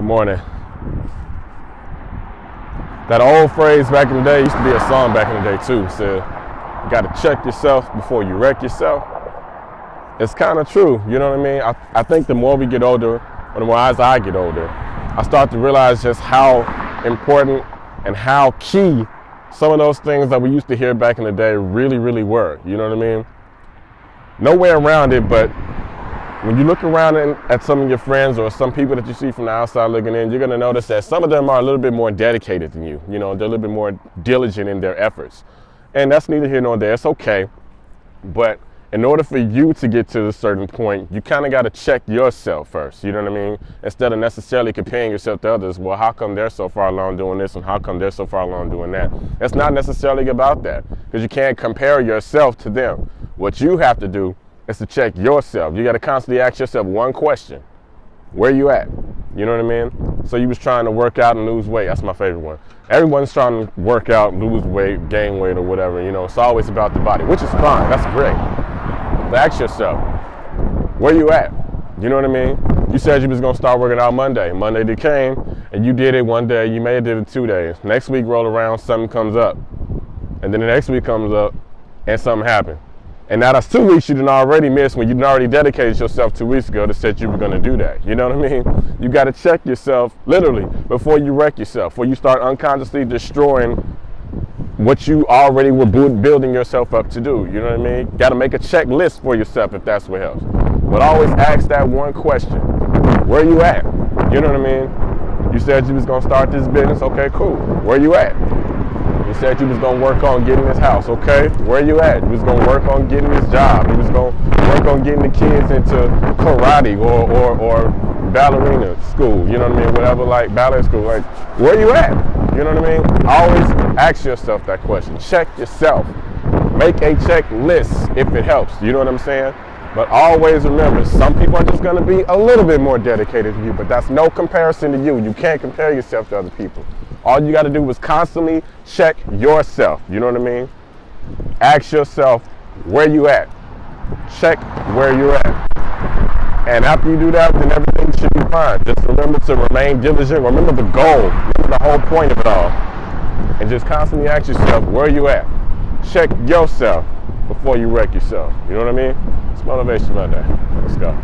Good morning. That old phrase back in the day used to be a song back in the day too. Said, you got to check yourself before you wreck yourself. It's kind of true, you know what I mean? I think the more we get older, or the more as I get older, I start to realize just how important and how key some of those things that we used to hear back in the day really, really were. You know what I mean? No way around it, but when you look around at some of your friends or some people that you see from the outside looking in, you're going to notice that some of them are a little bit more dedicated than you. You know, they're a little bit more diligent in their efforts. And that's neither here nor there. It's okay. But in order for you to get to a certain point, you kind of got to check yourself first. You know what I mean? Instead of necessarily comparing yourself to others. Well, how come they're so far along doing this and how come they're so far along doing that? It's not necessarily about that, because you can't compare yourself to them. What you have to do is to check yourself. You got to constantly ask yourself one question. Where you at? You know what I mean? So you was trying to work out and lose weight. That's my favorite one. Everyone's trying to work out, lose weight, gain weight or whatever. You know, it's always about the body, which is fine. That's great. But ask yourself, where you at? You know what I mean? You said you was going to start working out Monday. Monday came and you did it one day. You may have did it 2 days. Next week roll around, something comes up. And then the next week comes up and something happened. And now that's 2 weeks you done already missed when you done already dedicated yourself 2 weeks ago to said you were going to do that. You know what I mean? You got to check yourself literally before you wreck yourself, before you start unconsciously destroying what you already were building yourself up to do. You know what I mean? Got to make a checklist for yourself if that's what helps. But always ask that one question. Where you at? You know what I mean? You said you was going to start this business. Okay, cool. Where you at? You said you was going to work on getting this house. Okay, where you at? You was going to work on getting this job. You was going to work on getting the kids into karate or ballerina school. You know what I mean? Whatever, like ballet school. Like, where you at? You know what I mean? Always ask yourself that question. Check yourself. Make a checklist if it helps. You know what I'm saying? But always remember, some people are just going to be a little bit more dedicated to you, but that's no comparison to you. You can't compare yourself to other people. All you got to do is constantly check yourself. You know what I mean? Ask yourself, where you at? Check where you're at. And after you do that, then everything should be fine. Just remember to remain diligent. Remember the goal. Remember the whole point of it all. And just constantly ask yourself, where you at? Check yourself before you wreck yourself. You know what I mean? It's Motivation Monday. Let's go.